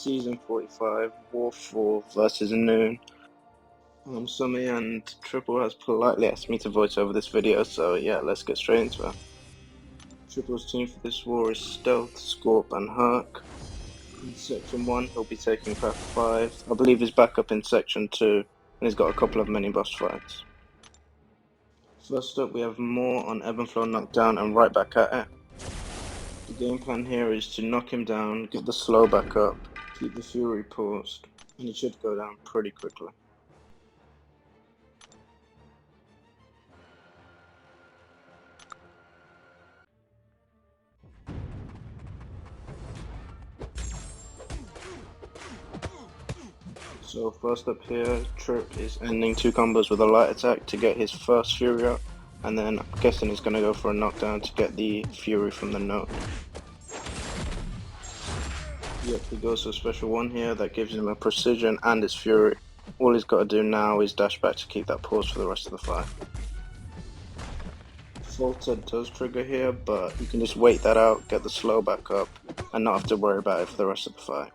Season 45, War 4 versus Noon. Summi and Triple has politely asked me to voice over this video, so yeah, let's get straight into it. Triple's team for this war is Stealth, Scorp and Herc. In Section 1, he'll be taking Path 5. I believe he's back up in Section 2, and he's got a couple of mini-boss fights. First up, we have more on Ebb and Flow knockdown and right back at it. The game plan here is to knock him down, get the slow back up, keep the Fury paused, and he should go down pretty quickly. So first up here, Trip is ending 2 combos with a light attack to get his first Fury up, and then I'm guessing he's going to go for a knockdown to get the Fury from the node. Yep, he goes for a special one here that gives him a precision and his Fury. All he's got to do now is dash back to keep that pause for the rest of the fight. Photon does trigger here, but you can just wait that out, get the slow back up, and not have to worry about it for the rest of the fight.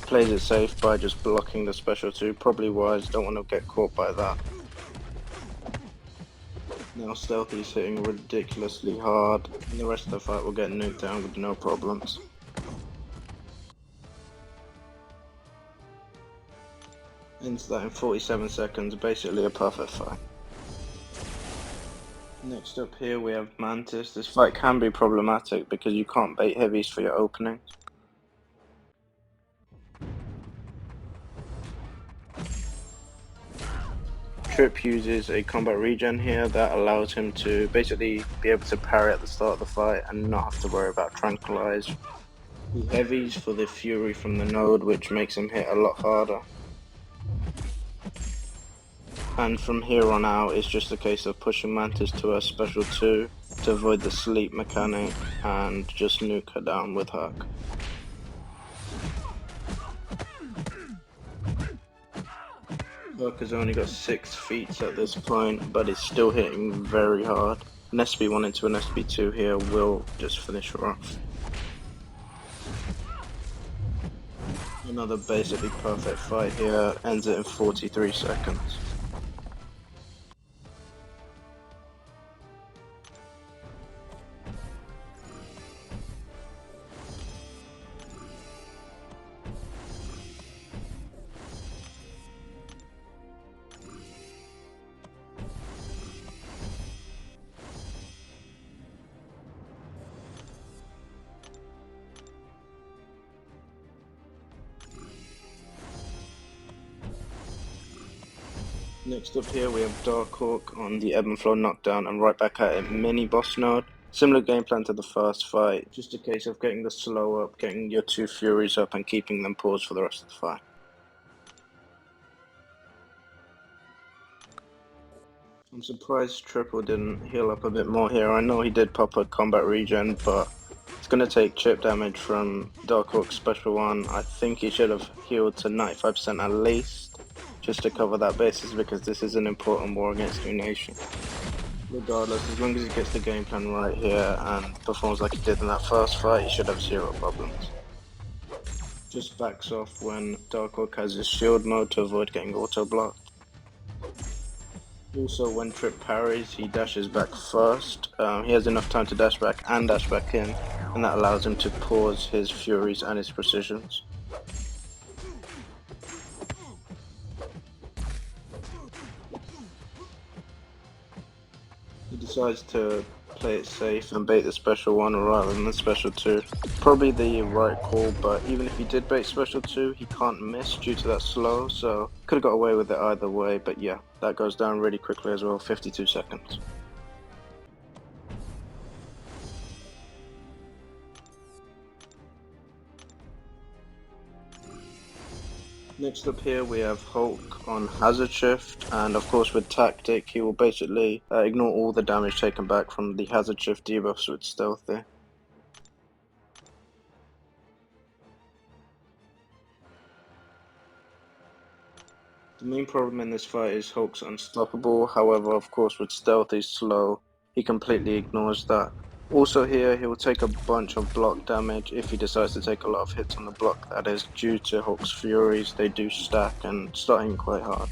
Plays it safe by just blocking the special 2, probably wise, don't want to get caught by that. Now Stealthy's hitting ridiculously hard, and the rest of the fight will get nuked down with no problems. Ends that in 47 seconds, basically a perfect fight. Next up here we have Mantis. This fight can be problematic because you can't bait heavies for your openings. Trip uses a combat regen here that allows him to basically be able to parry at the start of the fight and not have to worry about tranquilize. He heavies for the Fury from the node, which makes him hit a lot harder. And from here on out, it's just a case of pushing Mantis to her special 2 to avoid the sleep mechanic and just nuke her down with Herc. Herc has only got 6 feats at this point, but is still hitting very hard. An SP1 into an SP2 here will just finish her off. Another basically perfect fight here, ends it in 43 seconds. Next up here we have Darkhawk on the Ebb and Flow knockdown and right back at it mini boss node. Similar game plan to the first fight, just a case of getting the slow up, getting your 2 Furies up and keeping them paused for the rest of the fight. I'm surprised Triple didn't heal up a bit more here. I know he did pop a combat regen, but it's going to take chip damage from Darkhawk's special 1. I think he should have healed to 95% at least, just to cover that basis, because this is an important war against New Nation. Regardless, as long as he gets the game plan right here and performs like he did in that first fight, he should have 0 problems. Just backs off when Darkhawk has his shield mode to avoid getting auto-blocked. Also, when Trip parries, he dashes back first. He has enough time to dash back and dash back in, and that allows him to pause his Furies and his precisions. He decides to play it safe and bait the special 1 rather than the special 2. Probably the right call, but even if he did bait special 2, he can't miss due to that slow, so could have got away with it either way, but yeah, that goes down really quickly as well, 52 seconds. Next up here we have Hulk on Hazard Shift, and of course with Tactic he will basically ignore all the damage taken back from the Hazard Shift debuffs with Stealthy. The main problem in this fight is Hulk's unstoppable, however of course with Stealthy slow, he completely ignores that. Also here, he will take a bunch of block damage if he decides to take a lot of hits on the block, that is, due to Hulk's Furies. They do stack and start hitting quite hard.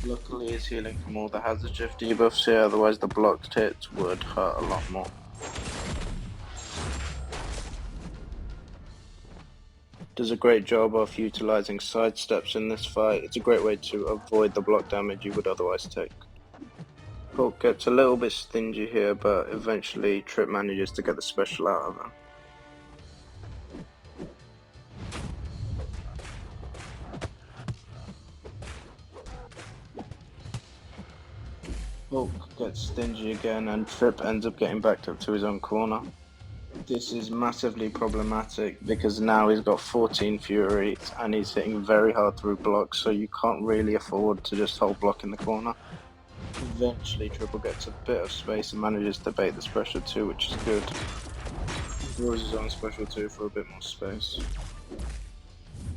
Luckily he's healing from all the hazard shift debuffs here, otherwise the blocked hits would hurt a lot more. Does a great job of utilizing sidesteps in this fight. It's a great way to avoid the block damage you would otherwise take. Hulk gets a little bit stingy here, but eventually Trip manages to get the special out of him. Hulk gets stingy again and Trip ends up getting backed up to his own corner. This is massively problematic because now he's got 14 Fury and he's hitting very hard through blocks, so you can't really afford to just hold block in the corner. Eventually Triple gets a bit of space and manages to bait the special 2, which is good. He draws his own special 2 for a bit more space.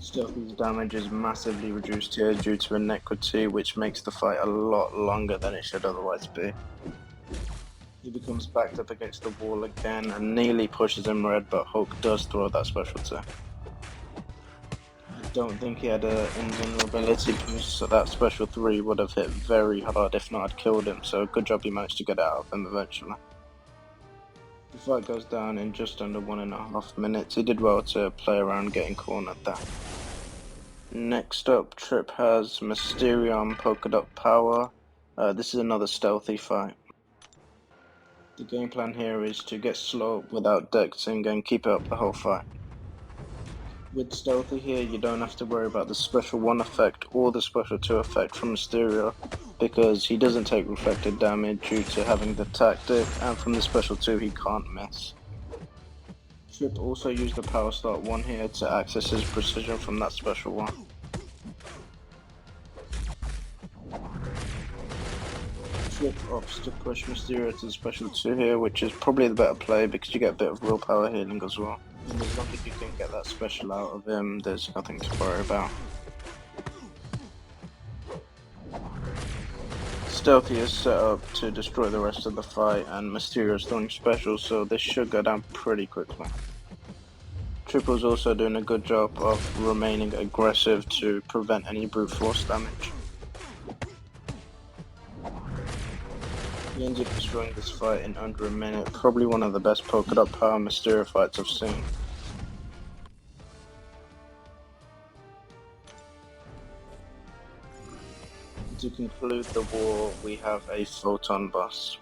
Stealthy's damage is massively reduced here due to Iniquity, which makes the fight a lot longer than it should otherwise be. He becomes backed up against the wall again and nearly pushes him red, but Hulk does throw that special 2. I don't think he had an invulnerability boost, so that special 3 would have hit very hard if not had killed him, so good job he managed to get it out of him eventually. The fight goes down in just under 1.5 minutes. He did well to play around getting cornered there. Next up, Trip has Mysterio on Polka Dot Power. This is another stealthy fight. The game plan here is to get slow without dexing and keep it up the whole fight. With Stealthy here, you don't have to worry about the special 1 effect or the special 2 effect from Mysterio, because he doesn't take reflected damage due to having the tactic, and from the special 2 he can't miss. Trip also used the Power Start 1 here to access his precision from that special 1. Trip opts to push Mysterio to the special 2 here, which is probably the better play because you get a bit of willpower healing as well. And as long as you can get that special out of him, there's nothing to worry about. Stealthy is set up to destroy the rest of the fight, and Mysterio is throwing specials, so this should go down pretty quickly. Triple's also doing a good job of remaining aggressive to prevent any brute force damage. He ends up destroying this fight in under a minute, probably one of the best polka dot power Mysterio fights I've seen. To conclude the war, we have a Photon boss.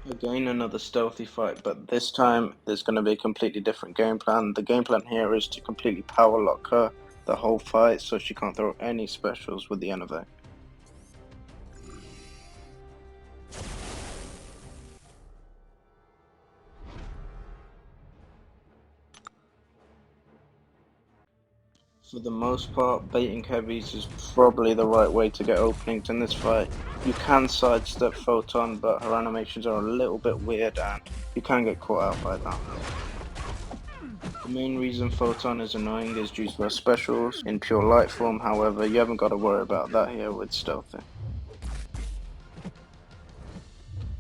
Again, another stealthy fight, but this time there's going to be a completely different game plan. The game plan here is to completely power lock her the whole fight so she can't throw any specials with the Innovate. For the most part, baiting heavies is probably the right way to get openings in this fight. You can sidestep Photon, but her animations are a little bit weird and you can get caught out by that. The main reason Photon is annoying is due to her specials in pure light form, however you haven't got to worry about that here with Stealthy.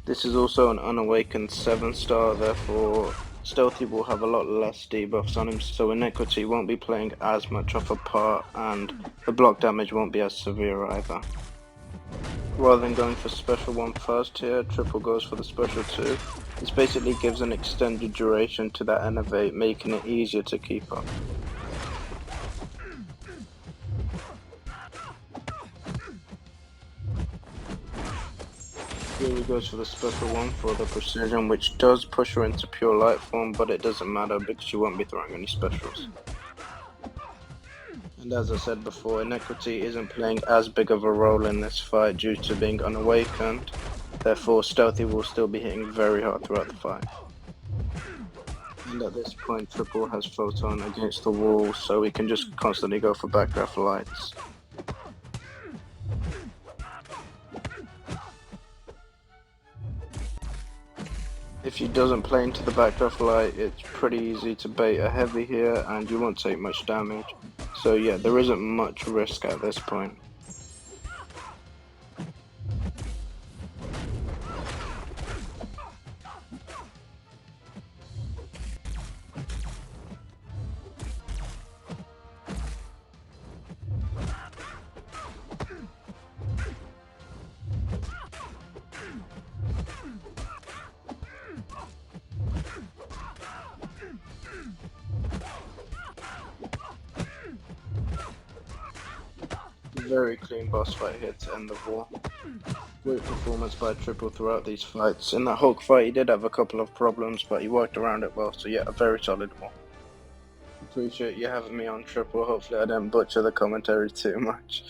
This is also an unawakened 7-star, therefore Stealthy will have a lot less debuffs on him, so Iniquity won't be playing as much of a part and the block damage won't be as severe either. Rather than going for special 1 first here, Triple goes for the special 2. This basically gives an extended duration to that Innovate, making it easier to keep up. Here he goes for the special 1 for the precision, which does push her into pure light form, but it doesn't matter because she won't be throwing any specials. And as I said before, Iniquity isn't playing as big of a role in this fight due to being unawakened, therefore Stealthy will still be hitting very hard throughout the fight. And at this point Triple has Photon against the wall, so he can just constantly go for backdraft lights. If she doesn't play into the backdraft light, it's pretty easy to bait a heavy here and you won't take much damage. So yeah, there isn't much risk at this point. very clean boss fight here to end the war. Great performance by Triple throughout these fights. In that Hulk fight he did have a couple of problems, but he worked around it well, so yeah, a very solid war. Appreciate you having me on, Triple. Hopefully I didn't butcher the commentary too much.